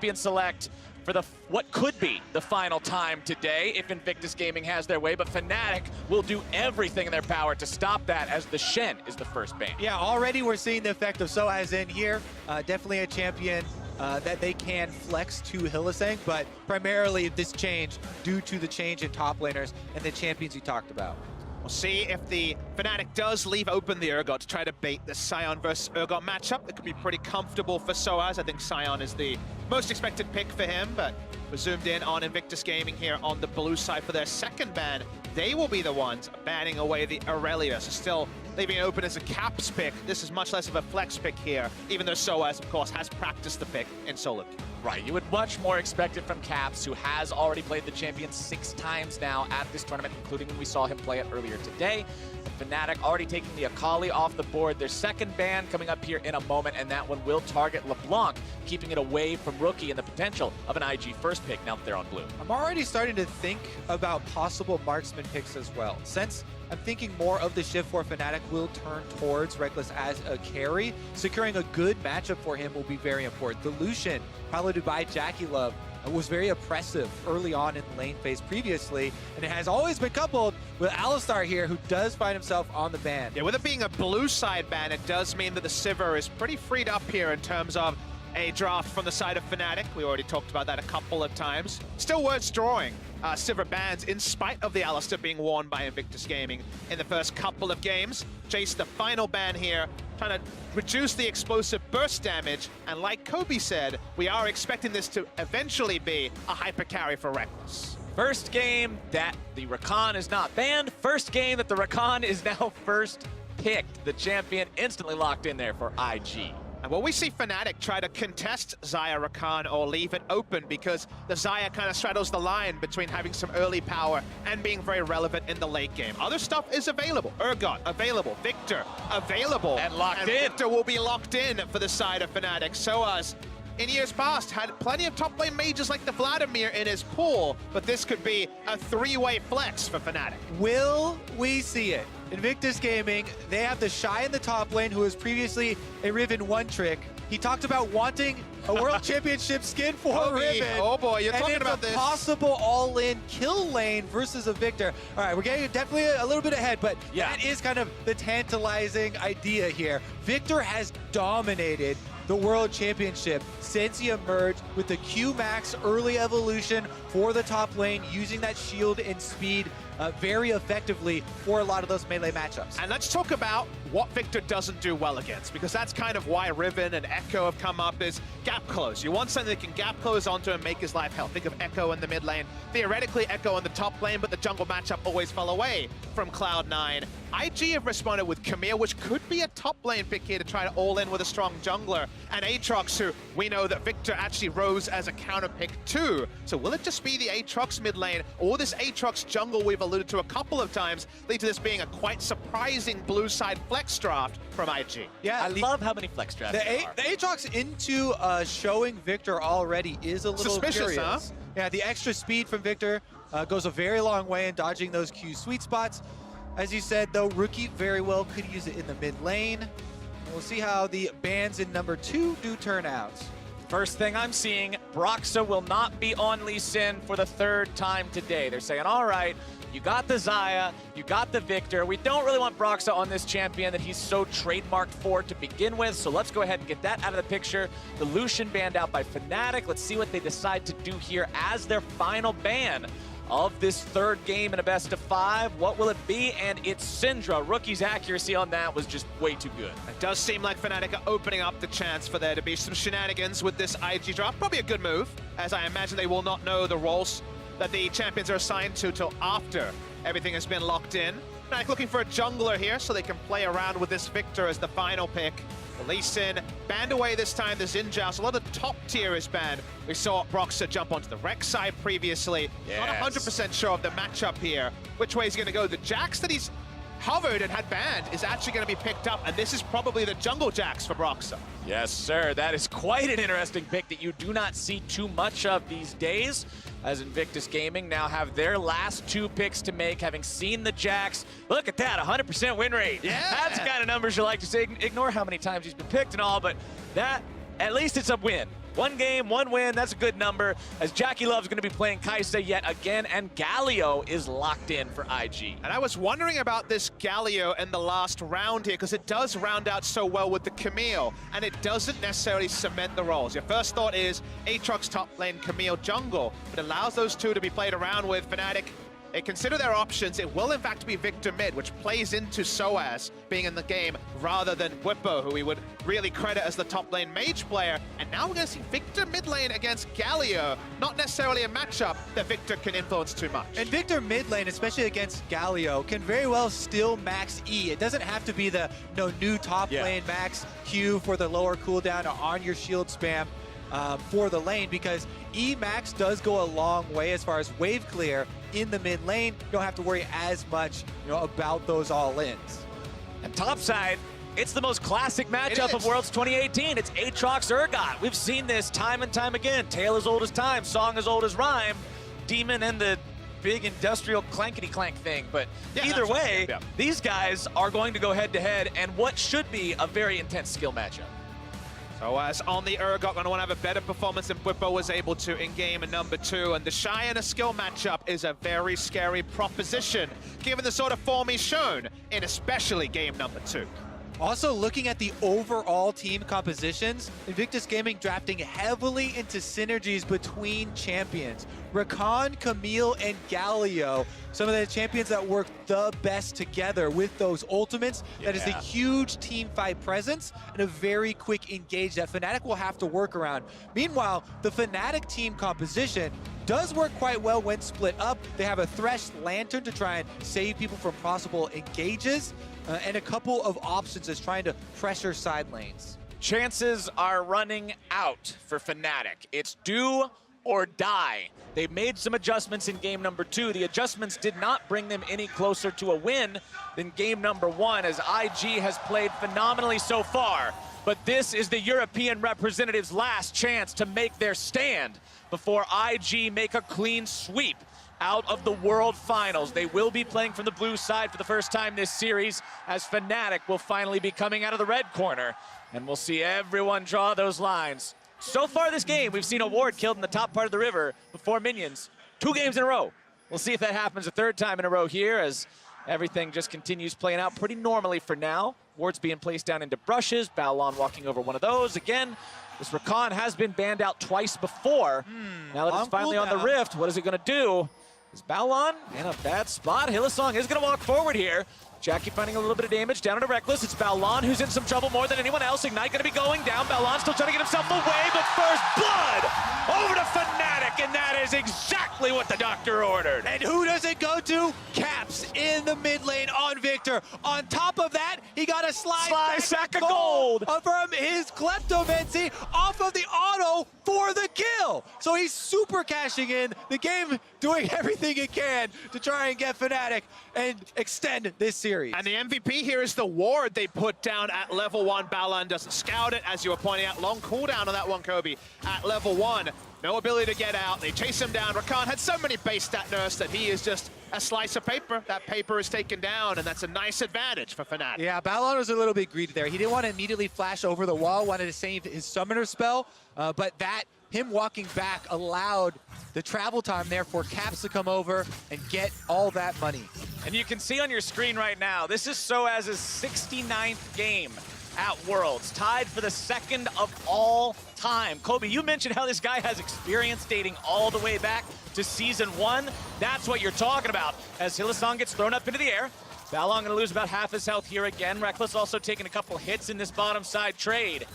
champion select for the what could be the final time today if Invictus Gaming has their way, but Fnatic will do everything in their power to stop that as the Shen is the first ban. Yeah, already we're seeing the effect of Soaz in here. Definitely a champion that they can flex to Hylissang, but primarily this change due to the change in top laners and the champions you talked about. We'll see if the Fnatic does leave open the Urgot to try to bait the Sion versus Urgot matchup. It could be pretty comfortable for Soaz. I think Sion is the most expected pick for him, but we're zoomed in on Invictus Gaming here on the blue side for their second ban. They will be the ones banning away the Aurelia, so still leaving it open as a caps pick. This is much less of a flex pick here, even though Soaz, of course, has practiced the pick in solo queue. Right, you would much more expect it from Caps, who has already played the champion 6 times now at this tournament, including when we saw him play it earlier today. Fnatic already taking the Akali off the board. Their second ban coming up here in a moment, and that one will target LeBlanc, keeping it away from Rookie and the potential of an IG first pick now that they're on blue. I'm already starting to think about possible marksman picks as well, since I'm thinking more of the shift for Fnatic will turn towards Reckless as a carry. Securing a good matchup for him will be very important. The Lucian, piloted by Jackie Love, was very oppressive early on in the lane phase previously, and it has always been coupled with Alistar here, who does find himself on the ban. Yeah, with it being a blue side ban, it does mean that the Sivir is pretty freed up here in terms of a draft from the side of Fnatic. We already talked about that a couple of times. Still worth drawing Sivir bans in spite of the Alistar being worn by Invictus Gaming in the first couple of games. Chase the final ban here, trying to reduce the explosive burst damage, and like Kobe said, we are expecting this to eventually be a hyper carry for Reckless. First game that the Rakan is not banned. First game that the Rakan is now first picked. The champion instantly locked in there for IG. And will we see Fnatic try to contest Xayah Rakan or leave it open, because the Xayah kind of straddles the line between having some early power and being very relevant in the late game. Other stuff is available. Urgot, available. Victor, available. And locked in. Victor will be locked in for the side of Fnatic. Soaz, in years past, had plenty of top lane mages like the Vladimir in his pool, but this could be a three-way flex for Fnatic. Will we see it? Invictus Gaming, they have the Shy in the top lane, who was previously a Riven one trick. He talked about wanting a World Championship skin for Riven. Oh boy, you're talking about this. And it's a possible all-in kill lane versus a Victor. All right, we're getting definitely a little bit ahead, but yeah, that is kind of the tantalizing idea here. Victor has dominated the World Championship since he emerged with the Q-Max early evolution for the top lane, using that shield and speed very effectively for a lot of those melee matchups. And let's talk about what Victor doesn't do well against, because that's kind of why Riven and Echo have come up, is gap close. You want something that can gap close onto and make his life hell. Think of Echo in the mid lane. Theoretically, Echo in the top lane, but the jungle matchup always fell away from Cloud9. IG have responded with Camille, which could be a top lane pick here to try to all in with a strong jungler, and Aatrox, who we know that Victor actually rose as a counter pick too. So will it just be the Aatrox mid lane, or this Aatrox jungle we've alluded to a couple of times, lead to this being a quite surprising blue side flex draft from IG? Yeah, I love how many flex drafts there are. The Aatrox into showing Victor already is a little suspicious, curious. huh? Yeah, the extra speed from Victor goes a very long way in dodging those Q sweet spots. As you said, though, Rookie very well could use it in the mid lane. We'll see how the bans in number 2 do turn out. First thing I'm seeing, Broxah will not be on Lee Sin for the 3rd time today. They're saying, all right, you got the Xayah, you got the Victor. We don't really want Broxah on this champion that he's so trademarked for to begin with, so let's go ahead and get that out of the picture. The Lucian banned out by Fnatic. Let's see what they decide to do here as their final ban of this 3rd game in a best of 5. What will it be? And it's Syndra. Rookie's accuracy on that was just way too good. It does seem like Fnatic are opening up the chance for there to be some shenanigans with this IG draft. Probably a good move, as I imagine they will not know the roles that the champions are assigned to till after everything has been locked in. Fnatic looking for a jungler here so they can play around with this Victor as the final pick. Lee Sin banned away this time. The Xin Zhao, so a lot of top tier is banned. We saw Broxah jump onto the Rex side previously. Yes. Not 100% sure of the matchup here. Which way is he going to go? The Jax that he's hovered and had banned is actually going to be picked up, and this is probably the jungle Jax for Broxah. Yes, sir. That is quite an interesting pick that you do not see too much of these days, as Invictus Gaming now have their last 2 picks to make, having seen the Jax. Look at that, 100% win rate. Yeah. That's the kind of numbers you like to say. Ignore how many times he's been picked and all, but that, at least it's a win. 1 game, 1 win, that's a good number, as Jackie Love's going to be playing Kai'Sa yet again, and Galio is locked in for IG. And I was wondering about this Galio in the last round here, because it does round out so well with the Camille, and it doesn't necessarily cement the roles. Your first thought is Aatrox top lane, Camille jungle, but allows those two to be played around with. Fnatic, they consider their options. It will in fact be Victor mid, which plays into Soaz being in the game rather than Whippo, who we would really credit as the top lane mage player. And now we're going to see Victor mid lane against Galio. Not necessarily a matchup that Victor can influence too much. And Victor mid lane, especially against Galio, can very well still max E. It doesn't have to be the new top lane max Q for the lower cooldown or on your shield spam for the lane, because E max does go a long way as far as wave clear in the mid lane. You don't have to worry as much about those all-ins. And topside, it's the most classic matchup of Worlds 2018. It's Aatrox Urgot. We've seen this time and time again. Tale as old as time, song as old as rhyme, Demon and the big industrial clankety-clank thing. But either way, these guys are going to go head-to-head, and what should be a very intense skill matchup. So as on the Urgot, going to want to have a better performance than Whippo was able to in game number 2. And the Shy and a skill matchup is a very scary proposition, given the sort of form he's shown in especially game number 2. Also, looking at the overall team compositions, Invictus Gaming drafting heavily into synergies between champions. Rakan, Camille, and Galio, some of the champions that work the best together with those ultimates. That is a huge team fight presence and a very quick engage that Fnatic will have to work around. Meanwhile, the Fnatic team composition does work quite well when split up. They have a Thresh Lantern to try and save people from possible engages, and a couple of options as trying to pressure side lanes. Chances are running out for Fnatic. It's do or die. They've made some adjustments in game number 2. The adjustments did not bring them any closer to a win than game number 1, as IG has played phenomenally so far. But this is the European representatives' last chance to make their stand before IG make a clean sweep out of the World Finals. They will be playing from the blue side for the first time this series, as Fnatic will finally be coming out of the red corner, and we'll see everyone draw those lines. So far this game, we've seen a ward killed in the top part of the river before minions 2 games in a row. We'll see if that happens a 3rd time in a row here, as everything just continues playing out pretty normally for now. Wards being placed down into brushes, Baolon walking over one of those. Again, this Rakan has been banned out twice before. Now that it's finally on the Rift, what is it going to do? Is Baolon in a bad spot? Hylissang is going to walk forward here. Jackie finding a little bit of damage down into Reckless. It's Baolon who's in some trouble more than anyone else. Ignite going to be going down. Baolon still trying to get himself away, but first blood over to Fnatic, and that is exactly what the doctor ordered. And who does it go to? Caps in the mid lane on Victor. On top of that, he got a sly sack of gold from his Kleptomancy off of the auto for the kill. So he's super cashing in. The game doing everything it can to try and get Fnatic and extend this series. And the MVP here is the ward they put down at level 1. Balan doesn't scout it, as you were pointing out. Long cooldown on that one, Kobe, at level 1. No ability to get out. They chase him down. Rakan had so many base stat nerfs that he is just a slice of paper. That paper is taken down, and that's a nice advantage for Fnatic. Yeah, Balan was a little bit greedy there. He didn't want to immediately flash over the wall, wanted to save his summoner spell, but him walking back allowed the travel time there for Caps to come over and get all that money. And you can see on your screen right now, this is Soaz's 69th game at Worlds, tied for the 2nd of all time. Kobe, you mentioned how this guy has experience dating all the way back to Season 1. That's what you're talking about, as Hylissang gets thrown up into the air. Baolon gonna lose about half his health here again. Reckless also taking a couple hits in this bottom side trade.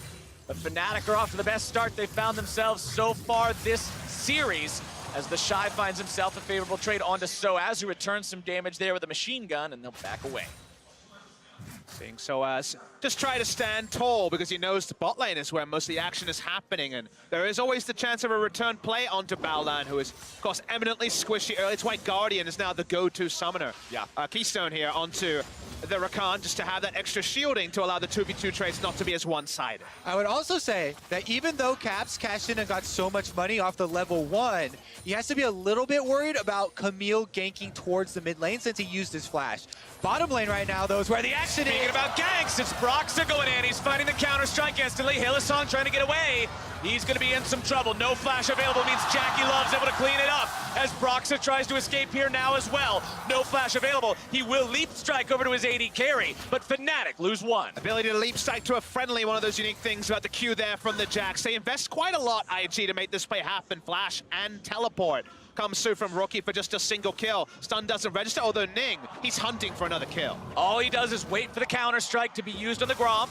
But Fnatic are off to the best start they've found themselves so far this series, as the Shy finds himself a favorable trade onto Soaz, who returns some damage there with a machine gun, and they'll back away. Seeing Soaz just try to stand tall, because he knows the bot lane is where most of the action is happening, and there is always the chance of a return play onto Baolan, who is, of course, eminently squishy early. It's why Guardian is now the go-to summoner. Yeah. Keystone here onto the Rakan just to have that extra shielding to allow the 2v2 trades not to be as one-sided. I would also say that even though Caps cashed in and got so much money off the level 1, he has to be a little bit worried about Camille ganking towards the mid lane since he used his flash. Bottom lane right now, though, is where the action is. Speaking about ganks, it's Broxah going in. He's finding the counter-strike instantly. Hylissang trying to get away. He's going to be in some trouble. No flash available means Jackie Love's able to clean it up as Broxah tries to escape here now as well. No flash available. He will leap strike over to his AD carry, but Fnatic lose one. Ability to leap strike to a friendly, one of those unique things about the Q there from the Jax. They invest quite a lot, IG, to make this play happen. Flash and teleport comes through from Rookie for just a single kill. Stun doesn't register, although Ning, he's hunting for another kill. All he does is wait for the counter-strike to be used on the Gromp.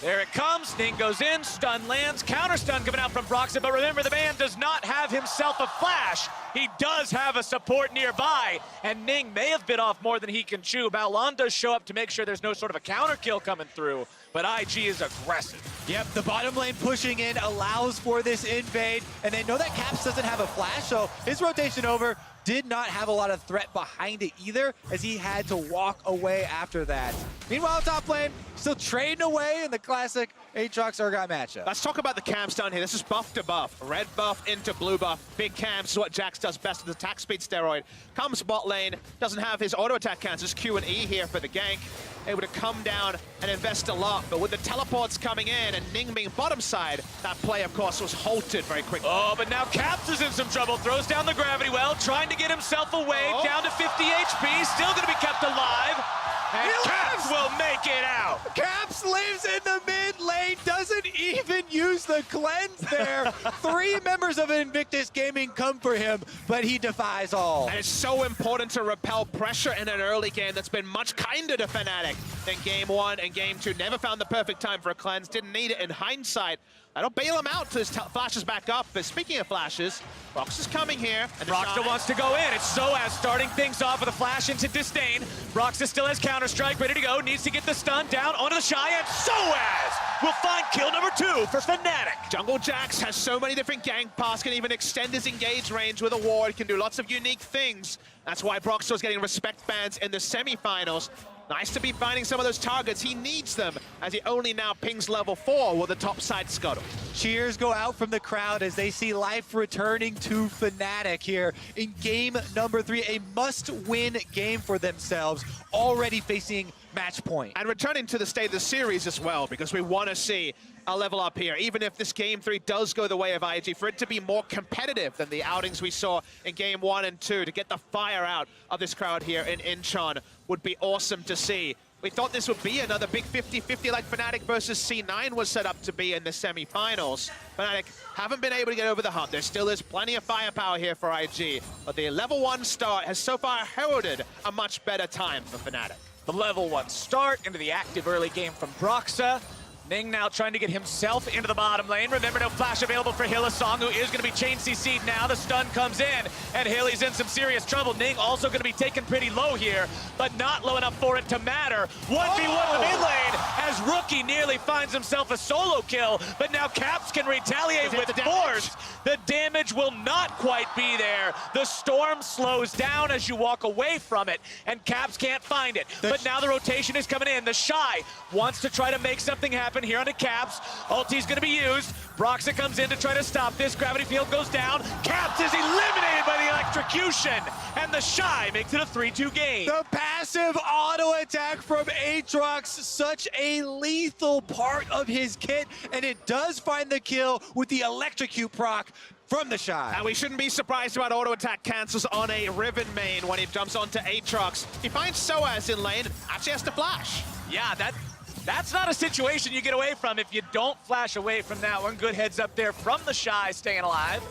There it comes, Ning goes in, stun lands, counter stun coming out from Broxah, but remember the man does not have himself a flash. He does have a support nearby, and Ning may have bit off more than he can chew. Baolan does show up to make sure there's no sort of a counter kill coming through, but IG is aggressive. Yep, the bottom lane pushing in allows for this invade, and they know that Caps doesn't have a flash, so his rotation over did not have a lot of threat behind it either, as he had to walk away after that. Meanwhile, top lane, still trading away in the classic Aatrox Urgot matchup. Let's talk about the camps down here. This is buff to buff. Red buff into blue buff. Big camps is what Jax does best with attack speed steroid. Comes bot lane, doesn't have his auto attack counts. Just Q and E here for the gank. Able to come down and invest a lot, but with the teleports coming in and Ning being bottom side, that play, of course, was halted very quickly. Oh, but now Caps is in some trouble. Throws down the gravity well, trying to get himself away, down to 50 HP, still going to be kept alive. And Caps will make it out. Caps lives in the mid lane, doesn't even use the cleanse there. 3 members of Invictus Gaming come for him, but he defies all. And it's so important to repel pressure in an early game that's been much kinder to Fnatic than game 1 and game 2. Never found the perfect time for a cleanse, didn't need it in hindsight. That'll bail him out till his flashes back up. But speaking of flashes, Broxah's coming here. And Broxah wants to go in. It's Soaz starting things off with a flash into Disdain. Broxah still has counter-strike, ready to go. Needs to get the stun down onto the Shy, and Soaz will find kill number 2 for Fnatic. Jungle Jax has so many different gank paths, can even extend his engage range with a ward, can do lots of unique things. That's why Broxah's getting respect bans in the semifinals. Nice to be finding some of those targets. He needs them as he only now pings level 4 with a top side scuttle. Cheers go out from the crowd as they see life returning to Fnatic here in game number 3. A must-win game for themselves, already facing match point. And returning to the state of the series as well, because we want to see a level up here. Even if this game 3 does go the way of IG, for it to be more competitive than the outings we saw in game 1 and 2, to get the fire out of this crowd here in Incheon would be awesome to see. We thought this would be another big 50-50 like Fnatic versus C9 was set up to be in the semifinals. Fnatic haven't been able to get over the hump. There still is plenty of firepower here for IG, but the level 1 start has so far heralded a much better time for Fnatic. The level 1 start into the active early game from Broxah. Ning now trying to get himself into the bottom lane. Remember, no flash available for Hylissang, who is going to be chain CC'd now. The stun comes in, and Hilly's in some serious trouble. Ning also going to be taken pretty low here, but not low enough for it to matter. 1v1 the mid lane as Rookie nearly finds himself a solo kill, but now Caps can retaliate with force. The damage will not quite be there. The storm slows down as you walk away from it, and Caps can't find it. But now the rotation is coming in. The Shy wants to try to make something happen here onto Caps. Ulti's going to be used. Broxah comes in to try to stop this. Gravity field goes down. Caps is eliminated by the electrocution, and the Shy makes it a 3-2 game. The passive auto attack from Aatrox, such a lethal part of his kit, and it does find the kill with the electrocute proc from the Shy. And we shouldn't be surprised about auto attack cancels on a Riven main when he jumps onto Aatrox. He finds Soaz in lane, actually has to flash. Yeah, that's not a situation you get away from if you don't flash away from that one. Good heads up there from the Shy staying alive.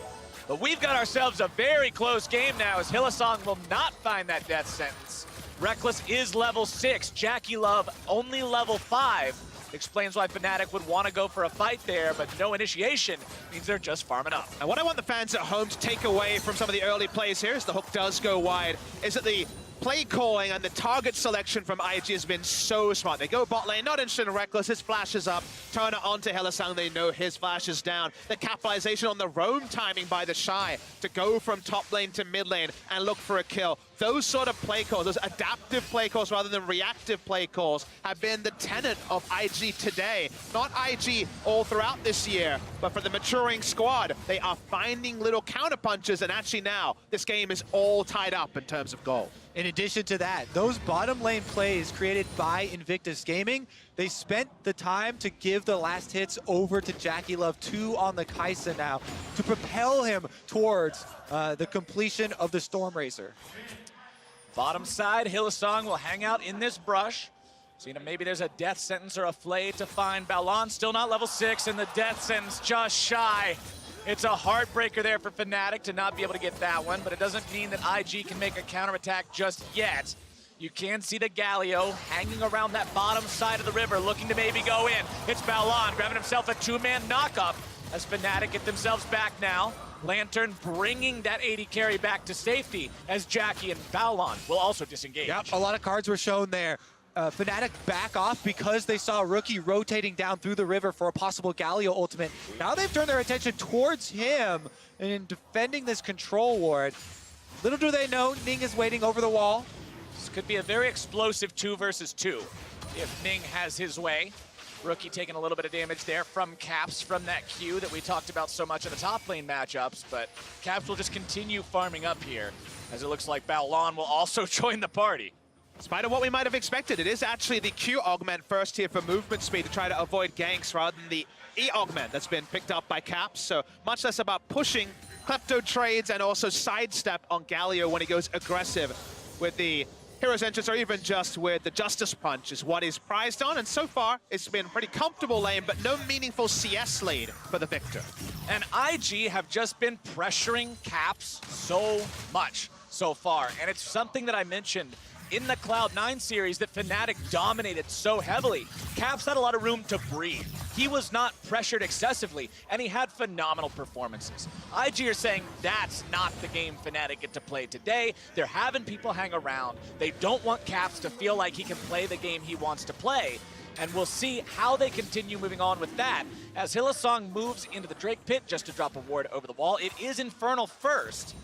But we've got ourselves a very close game now as Hylissang will not find that death sentence. Reckless is level 6. Jackie Love only level 5. Explains why Fnatic would want to go for a fight there, but no initiation means they're just farming up. And what I want the fans at home to take away from some of the early plays here, as the hook does go wide, is that the play calling and the target selection from IG has been so smart. They go bot lane, not interested in Reckless, his flash is up, turn it onto Hylissang, they know his flash is down. The capitalization on the roam timing by the Shy to go from top lane to mid lane and look for a kill. those sort of play calls, those adaptive play calls rather than reactive play calls, have been the tenet of IG today. Not IG all throughout this year, but for the maturing squad, they are finding little counterpunches, and actually now, this game is all tied up in terms of goal. In addition to that, those bottom lane plays created by Invictus Gaming, they spent the time to give the last hits over to Jackie Love 2 on the Kai'Sa now to propel him towards the completion of the Storm Racer. Bottom side, Hylissang will hang out in this brush. So, maybe there's a death sentence or a flay to find. Balon still not level 6, and the death sentence just shy. It's a heartbreaker there for Fnatic to not be able to get that one, but it doesn't mean that IG can make a counterattack just yet. You can see the Galio hanging around that bottom side of the river, looking to maybe go in. It's Balon grabbing himself a 2-man knockup as Fnatic get themselves back now. Lantern bringing that 80 carry back to safety as Jackie and Balon will also disengage. Yep, a lot of cards were shown there. Fnatic back off because they saw Rookie rotating down through the river for a possible Galio ultimate. Now they've turned their attention towards him and in defending this control ward. Little do they know, Ning is waiting over the wall. This could be a very explosive 2 versus 2 if Ning has his way. Rookie taking a little bit of damage there from Caps from that Q that we talked about so much in the top lane matchups, but Caps will just continue farming up here as it looks like Balon will also join the party. In spite of what we might have expected, it is actually the Q augment first here for movement speed to try to avoid ganks rather than the E augment that's been picked up by Caps. So much less about pushing klepto trades and also sidestep on Galio when he goes aggressive with the Hero's Entrance or even just with the Justice Punch is what he's prized on. And so far, it's been pretty comfortable lane, but no meaningful CS lead for the Victor. And IG have just been pressuring Caps so much so far. And it's something that I mentioned in the Cloud9 series that Fnatic dominated so heavily. Caps had a lot of room to breathe. He was not pressured excessively, and he had phenomenal performances. IG are saying that's not the game Fnatic get to play today. They're having people hang around. They don't want Caps to feel like he can play the game he wants to play. And we'll see how they continue moving on with that as Hylissang moves into the Drake pit just to drop a ward over the wall. It is Infernal first.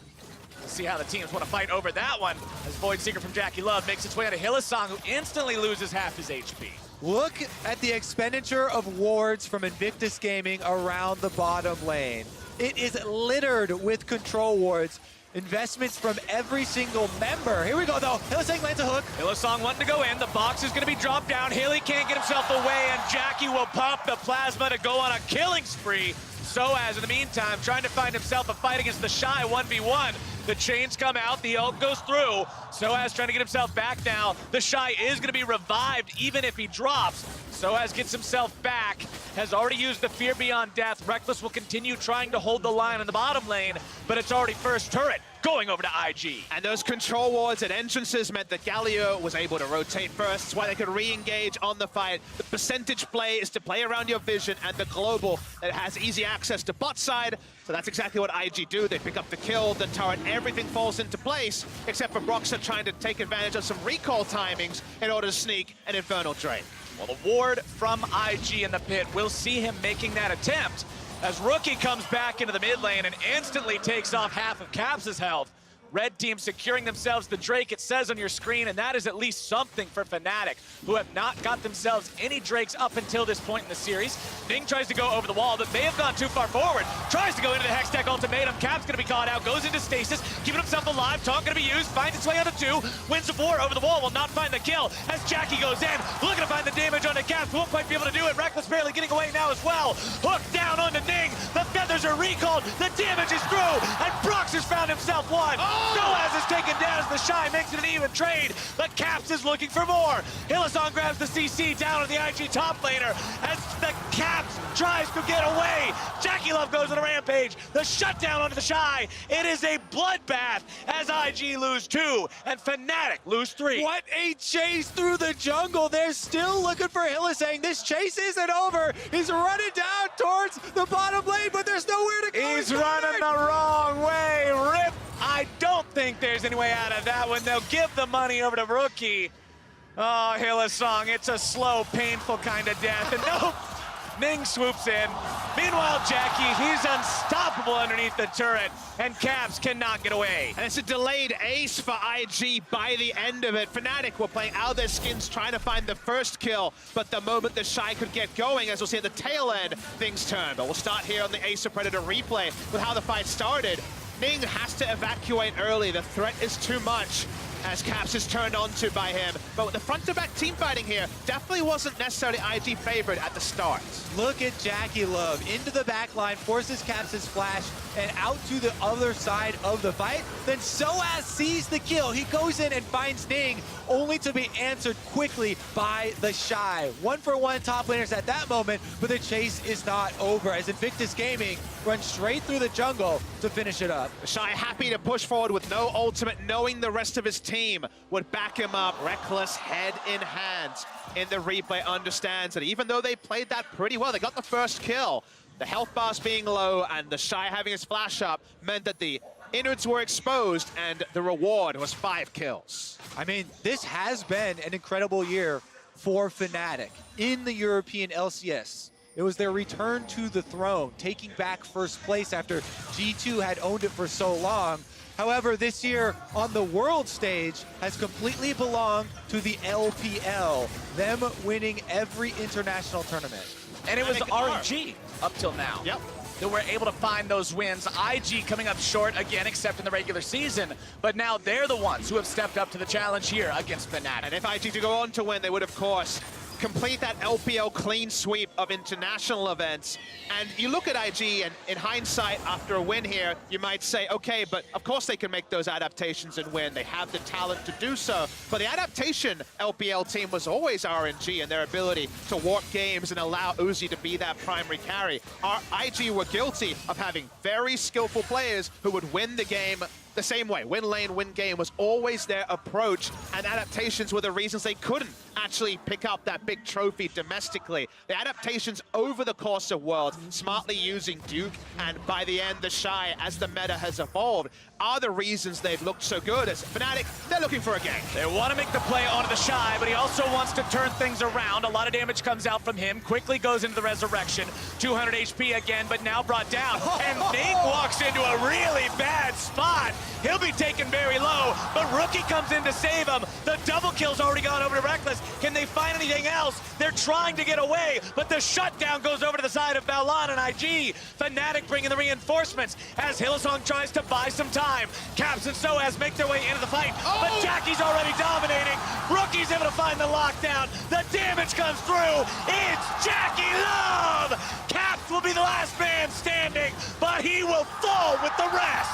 We'll see how the teams want to fight over that one as Void Seeker from Jackie Love makes its way to Hylissang, who instantly loses half his HP. Look at the expenditure of wards from Invictus Gaming around the bottom lane. It is littered with control wards. Investments from every single member. Here we go, though. Hylissang lands a hook. Hylissang wanting to go in. The box is going to be dropped down. Hilly can't get himself away, and Jackie will pop the plasma to go on a killing spree. Soaz, in the meantime, trying to find himself a fight against the Shy 1v1. The chains come out, the ult goes through. Soaz trying to get himself back now. The Shy is going to be revived even if he drops. Soaz gets himself back, has already used the Fear Beyond Death. Reckless will continue trying to hold the line in the bottom lane, but it's already first turret going over to IG. And those control wards at entrances meant that Galio was able to rotate first. That's why they could re-engage on the fight. The percentage play is to play around your vision, and the global that has easy access to bot side. So that's exactly what IG do. They pick up the kill, the turret, everything falls into place, except for Broxah trying to take advantage of some recall timings in order to sneak an Infernal Drake. Well, the ward from IG in the pit, we'll see him making that attempt as Rookie comes back into the mid lane and instantly takes off half of Caps' health. Red team securing themselves the Drake, it says on your screen, and that is at least something for Fnatic, who have not got themselves any Drakes up until this point in the series. Ning tries to go over the wall, but may have gone too far forward. Tries to go into the Hextech ultimatum. Cap's gonna be caught out, goes into stasis, keeping himself alive. Taunt gonna be used, finds its way onto 2, wins the 4 over the wall, will not find the kill as Jackie goes in, looking to find the damage onto Caps, won't quite be able to do it. Reckless barely getting away now as well. Hook down onto Ning, the feathers are recalled, the damage is through, and Brox has found himself one. Soaz is taken down as the Shy makes it an even trade, but Caps is looking for more. Hylissang grabs the CC down on the IG top laner as the Caps tries to get away. Jackie Love goes on a rampage. The shutdown onto the Shy. It is a bloodbath as IG lose 2 and Fnatic lose 3. What a chase through the jungle. They're still looking for Hylissang. This chase isn't over. He's running down towards the bottom lane, but there's nowhere to go. He's running the wrong way. Rip. I don't think there's any way out of that one. They'll give the money over to Rookie. Oh, Hylissang, it's a slow, painful kind of death. And nope, Ning swoops in. Meanwhile, Jackie, he's unstoppable underneath the turret, and Caps cannot get away. And it's a delayed ace for IG by the end of it. Fnatic were playing out their skins, trying to find the first kill, but the moment the Shy could get going, as we'll see at the tail end, things turned. But we'll start here on the Ace of Predator replay with how the fight started. Ning has to evacuate early. The threat is too much as Caps is turned onto by him. But with the front-to-back team fighting here, definitely wasn't necessarily IG favorite at the start. Look at Jackie Love into the back line, forces Caps' flash, and out to the other side of the fight. Then Soaz sees the kill. He goes in and finds Ning, only to be answered quickly by the Shy. 1-for-1 top laners at that moment, but the chase is not over as Invictus Gaming runs straight through the jungle to finish it up. The Shy happy to push forward with no ultimate, knowing the rest of his team would back him up. Reckless head in hand in the replay understands that even though they played that pretty well, they got the first kill. The health bars being low and the Shy having his flash up meant that the innards were exposed and the reward was 5 kills. I mean, this has been an incredible year for Fnatic in the European LCS. It was their return to the throne, taking back first place after G2 had owned it for so long. However, this year on the world stage has completely belonged to the LPL, them winning every international tournament. And it was RG up till now. Yep. That were able to find those wins. IG coming up short again, except in the regular season. But now they're the ones who have stepped up to the challenge here against Fnatic. And if IG to go on to win, they would, of course, complete that LPL clean sweep of international events. And you look at IG, and in hindsight, after a win here, you might say, okay, but of course they can make those adaptations and win. They have the talent to do so. But the adaptation LPL team was always RNG and their ability to warp games and allow Uzi to be that primary carry. Our IG were guilty of having very skillful players who would win the game the same way. Win lane, win game was always their approach, and adaptations were the reasons they couldn't actually pick up that big trophy domestically. The adaptations over the course of Worlds, smartly using Duke, and by the end, the Shy, as the meta has evolved, are the reasons they've looked so good. As Fnatic, they're looking for a gank. They want to make the play onto the Shy, but he also wants to turn things around. A lot of damage comes out from him, quickly goes into the resurrection. 200 HP again, but now brought down. And Ning walks into a really bad spot. He'll be taken very low, but Rookie comes in to save him. The double kill's already gone over to Reckless. Can they find anything else? They're trying to get away, but the shutdown goes over to the side of Balan and IG. Fnatic bringing the reinforcements as Hillsong tries to buy some time. Caps and Soaz make their way into the fight, but Jackie's already dominating. Rookie's able to find the lockdown. The damage comes through. It's Jackie Love. Caps will be the last man standing, but he will fall with the rest.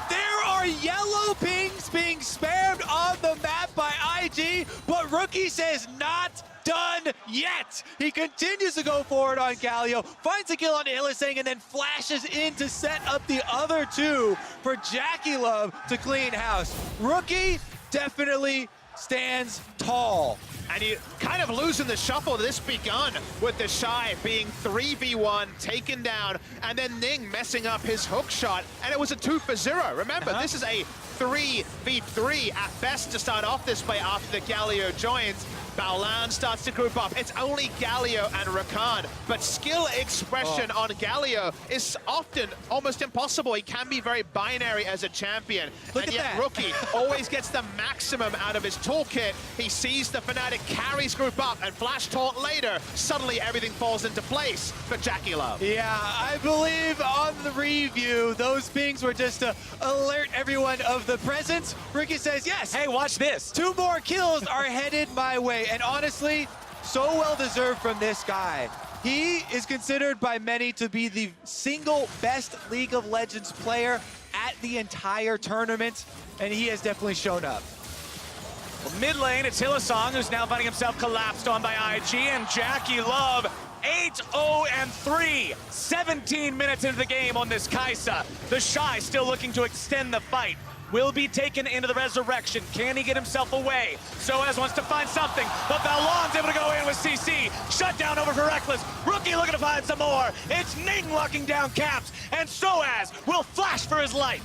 There are yellow pings being spammed on the map by IG, but Rookie says not done yet. He continues to go forward on Galio, finds a kill on Hillsong, and then flashes in to set up the other two for Jackie Love to clean house. Rookie definitely stands tall. And you kind of losing the shuffle. This begun with the Shy being 3v1, taken down, and then Ning messing up his hook shot, and it was a 2-for-0. Remember, this is a 3v3 at best to start off this play after the Galio joins. Balan starts to group up. It's only Galio and Rakan, but skill expression on Galio is often almost impossible. He can be very binary as a champion. Look and at yet that. Rookie always gets the maximum out of his toolkit. He sees the Fnatic carries group up and flash taunt later. Suddenly everything falls into place for Jackie Love. Yeah, I believe on the review, those pings were just to alert everyone of the presence. Rookie says, yes. Hey, watch this. 2 more kills are headed my way. And honestly, so well deserved from this guy. He is considered by many to be the single best League of Legends player at the entire tournament, and he has definitely shown up. Well, mid lane, it's Hillsong, who's now finding himself collapsed on by IG, and Jackie Love 8-0-3, 17 minutes into the game on this Kai'Sa. The Shy still looking to extend the fight. Will be taken into the resurrection. Can he get himself away? Soaz wants to find something, but Balan's able to go in with CC. Shut down over for Reckless. Rookie looking to find some more. It's Ning locking down Caps, and Soaz will flash for his life.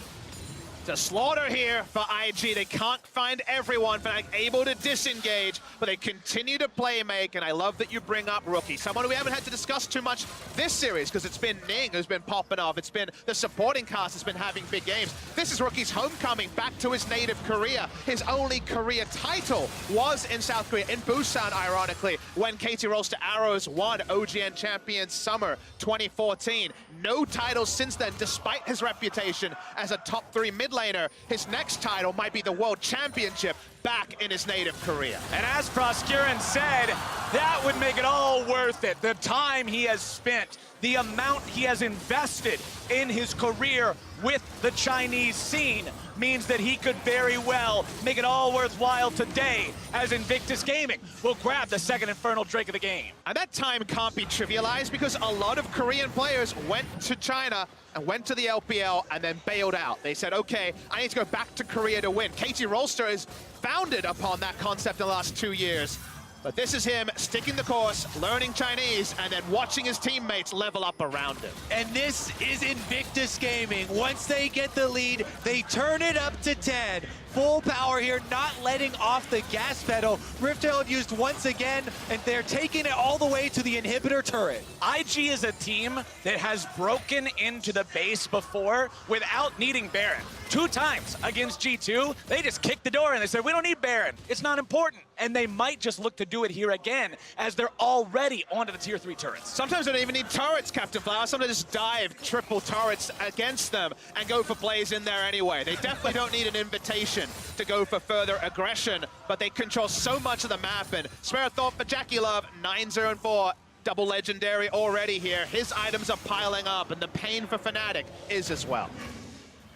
To slaughter here for IG. They can't find everyone. Fnatic able to disengage, but they continue to play make, and I love that you bring up Rookie. Someone we haven't had to discuss too much this series, because it's been Ning who's been popping off. It's been the supporting cast has been having big games. This is Rookie's homecoming back to his native Korea. His only Korea title was in South Korea, in Busan, ironically, when KT Rolster Arrows won OGN Champions Summer 2014. No titles since then, despite his reputation as a top 3 mid laner. His next title might be the World Championship back in his native Korea. And as Proscurin said, that would make it all worth it. The time he has spent, the amount he has invested in his career with the Chinese scene means that he could very well make it all worthwhile today as Invictus Gaming will grab the second Infernal Drake of the game. And that time can't be trivialized because a lot of Korean players went to China and went to the LPL and then bailed out. They said, okay, I need to go back to Korea to win. KT Rolster is founded upon that concept in the last 2 years. But this is him sticking the course, learning Chinese, and then watching his teammates level up around him. And this is Invictus Gaming. Once they get the lead, they turn it up to 10. Full power here, not letting off the gas pedal. Rifteld used once again, and they're taking it all the way to the inhibitor turret. IG is a team that has broken into the base before without needing Baron. 2 times against G2, they just kicked the door and they said, we don't need Baron. It's not important. And they might just look to do it here again as they're already onto the tier 3 turrets. Sometimes they don't even need turrets, Captain Flower. Sometimes just dive triple turrets against them and go for plays in there anyway. They definitely don't need an invitation to go for further aggression, but they control so much of the map. And spare a thought for Jackie Love, 9-0-4. Double legendary already here. His items are piling up, and the pain for Fnatic is as well.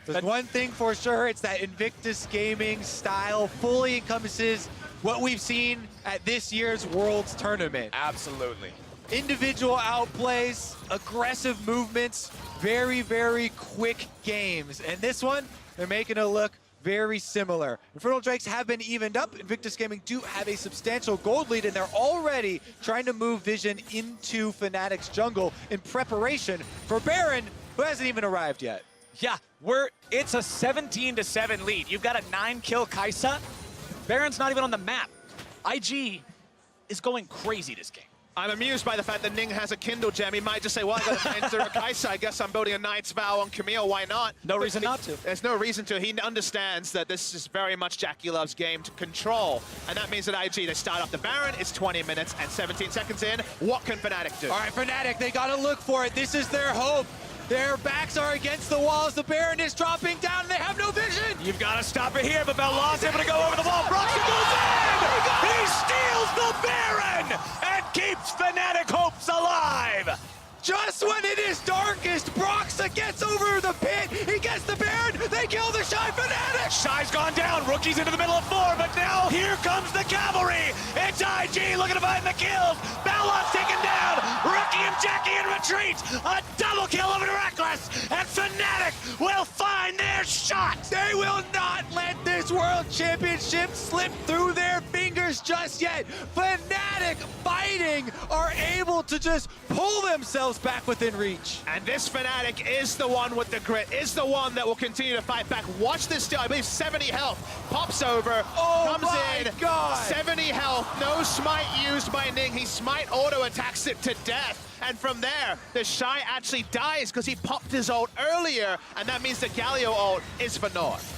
There's one thing for sure, it's that Invictus Gaming style fully encompasses what we've seen at this year's Worlds Tournament. Absolutely. Individual outplays, aggressive movements, very, very quick games. And this one, they're making it look very similar. Infernal Drakes have been evened up. Invictus Gaming do have a substantial gold lead, and they're already trying to move Vision into Fnatic's jungle in preparation for Baron, who hasn't even arrived yet. Yeah, it's a 17-7 lead. You've got a 9-kill Kai'Sa. Baron's not even on the map. IG is going crazy this game. I'm amused by the fact that Ning has a Kindle gem. He might just say, well, I got to enter a Kai'Sa. I guess I'm building a Knight's Vow on Camille. Why not? No reason not to. There's no reason to. He understands that this is very much Jackie Love's game to control. And that means that IG, they start off the Baron. It's 20 minutes and 17 seconds in. What can Fnatic do? All right, Fnatic, they got to look for it. This is their hope. Their backs are against the walls. The Baron is dropping down, and they have no vision. You've got to stop it here, but Belon's able to go over the wall. Broxton goes in! He steals the Baron and keeps Fnatic hopes alive! Just when it is darkest, Broxa gets over the pit. He gets the Baron. They kill the Shy Fnatic. Shy's gone down. Rookie's into the middle of 4, but now here comes the cavalry. It's IG looking to find the kills. Balon's taken down. Rookie and Jackie in retreat. A double kill over to Reckless, and Fnatic will find their shot. They will not let this World Championship slip through their fingers just yet. Fnatic fighting are able to just pull themselves back within reach. And this Fnatic is the one with the grit, is the one that will continue to fight back. Watch this steal, I believe 70 health. Pops over, comes in, God. 70 health, no smite used by Ning. He smite auto attacks it to death. And from there, the Shy actually dies because he popped his ult earlier, and that means the Galio ult is for North.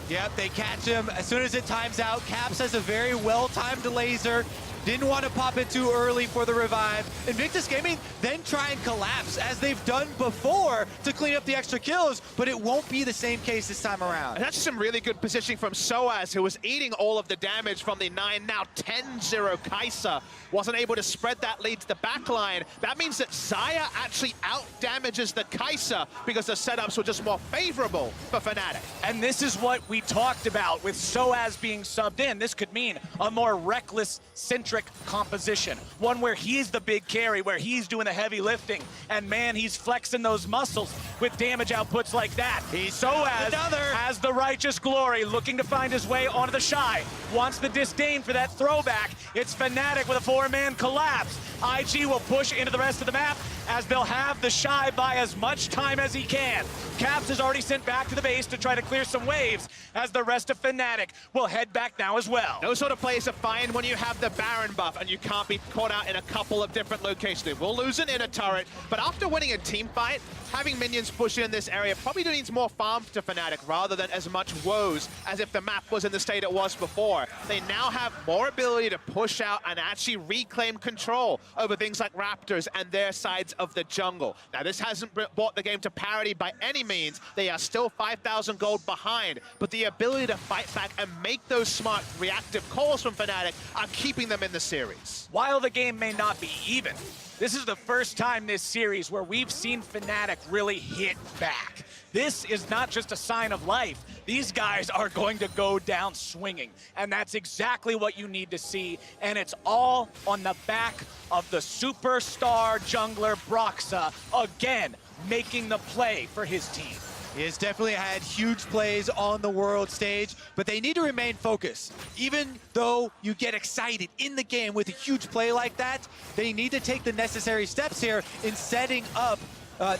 Yep, they catch him as soon as it times out. Caps has a very well-timed laser. Didn't want to pop it too early for the revive. Invictus Gaming then try and collapse, as they've done before, to clean up the extra kills, but it won't be the same case this time around. And that's some really good positioning from Soaz, who was eating all of the damage from the 9, now 10-0 Kai'Sa. Wasn't able to spread that lead to the backline. That means that Xayah actually out-damages the Kai'Sa because the setups were just more favorable for Fnatic. And this is what we talked about with Soaz being subbed in. This could mean a more reckless-centric asymmetric composition. One where he's the big carry, where he's doing the heavy lifting. And man, he's flexing those muscles with damage outputs like that. Has the Righteous Glory looking to find his way onto the Shy. Wants the disdain for that throwback. It's Fnatic with a 4-man collapse. IG will push into the rest of the map as they'll have the Shy buy as much time as he can. Caps is already sent back to the base to try to clear some waves as the rest of Fnatic will head back now as well. Those sort of plays are fine when you have the Baron buff and you can't be caught out in a couple of different locations. They will lose an inner turret, but after winning a team fight, having minions push in this area probably needs more farm to Fnatic rather than as much woes as if the map was in the state it was before. They now have more ability to push out and actually reclaim control over things like Raptors and their sides of the jungle. Now, this hasn't brought the game to parity by any means. They are still 5,000 gold behind, but the ability to fight back and make those smart reactive calls from Fnatic are keeping them in the series. While the game may not be even, this is the first time this series where we've seen Fnatic really hit back. This is not just a sign of life. These guys are going to go down swinging, and that's exactly what you need to see, and it's all on the back of the superstar jungler Broxa, again, making the play for his team. He has definitely had huge plays on the world stage, but they need to remain focused. Even though you get excited in the game with a huge play like that, they need to take the necessary steps here in setting up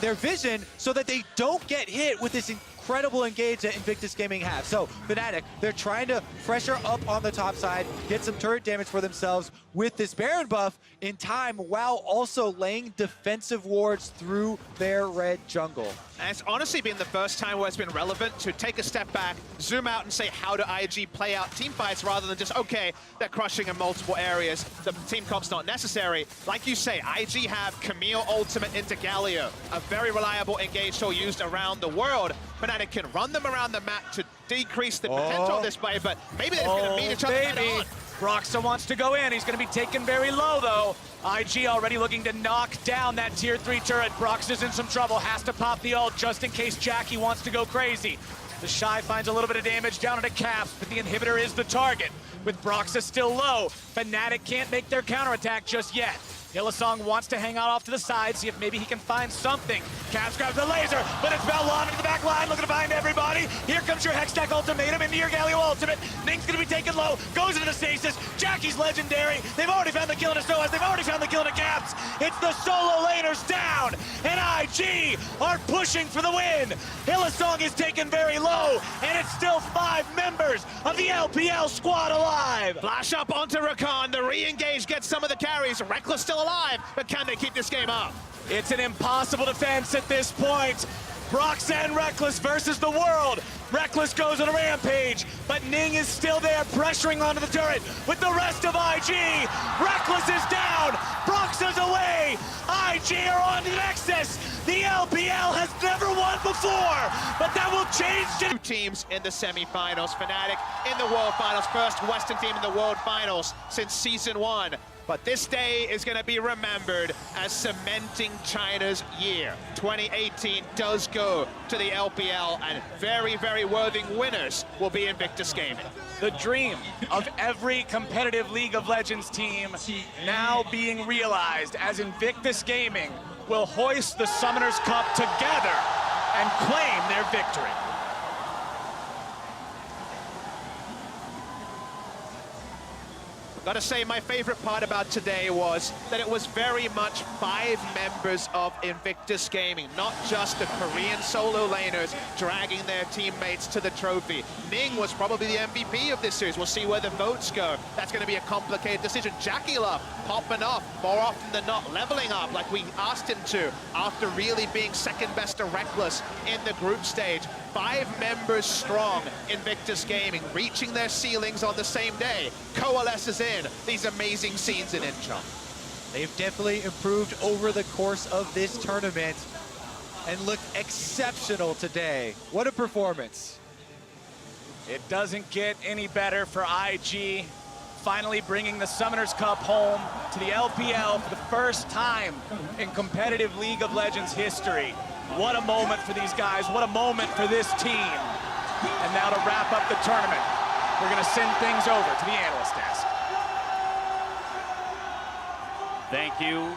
their vision so that they don't get hit with this incredible engage that Invictus Gaming have. So Fnatic, they're trying to pressure up on the top side, get some turret damage for themselves with this Baron buff in time, while also laying defensive wards through their red jungle. And it's honestly been the first time where it's been relevant to take a step back, zoom out and say, how do IG play out team fights rather than just, okay, they're crushing in multiple areas, the team comp's not necessary. Like you say, IG have Camille ultimate into Galio, a very reliable engage tool used around the world. Fnatic can run them around the map to decrease the potential of this play, but maybe they're going to meet each other head on. Broxa wants to go in. He's going to be taken very low, though. IG already looking to knock down that tier 3 turret. Broxa's in some trouble. Has to pop the ult just in case Jackie wants to go crazy. The Shy finds a little bit of damage down into Caps, but the inhibitor is the target. With Broxa still low, Fnatic can't make their counterattack just yet. Hylissang wants to hang out off to the side, see if maybe he can find something. Caps grabs the laser, but it's Belwan into the back line, looking to find everybody. Here comes your Hextech ultimatum into your Galio ultimate. Ning's gonna be taken low, goes into the stasis. Jackie's legendary. They've already found the kill into Stoas, they've already found the kill into Caps. It's the solo laners down, and IG are pushing for the win. Hylissang is taken very low, and it's still 5 members of the LPL squad alive. Flash up onto Rakan, the re-engage gets some of the carries. Reckless still alive, but can they keep this game up? It's an impossible defense at this point. Broxa and Reckless versus the world. Reckless goes on a rampage, but Ning is still there pressuring onto the turret with the rest of IG. Reckless is down, Broxa's away. IG are on to the Nexus. The LPL has never won before, but that will change. 2 teams in the semifinals. Fnatic in the World Finals, first Western team in the World Finals since Season 1. But this day is going to be remembered as cementing China's year. 2018 does go to the LPL, and very, very worthy winners will be Invictus Gaming. The dream of every competitive League of Legends team now being realized as Invictus Gaming will hoist the Summoners Cup together and claim their victory. Gotta say, my favorite part about today was that it was very much 5 members of Invictus Gaming, not just the Korean solo laners dragging their teammates to the trophy. Ning was probably the MVP of this series. We'll see where the votes go. That's gonna be a complicated decision. Jackie Love popping off more often than not, leveling up like we asked him to after really being second best to Reckless in the group stage. 5 members strong, Invictus Gaming, reaching their ceilings on the same day. Coalesces in these amazing scenes in Incheon. They've definitely improved over the course of this tournament and looked exceptional today. What a performance. It doesn't get any better for IG. Finally bringing the Summoners Cup home to the LPL for the first time in competitive League of Legends history. What a moment for these guys. What a moment for this team. And now to wrap up the tournament, we're going to send things over to the analyst desk. Hugh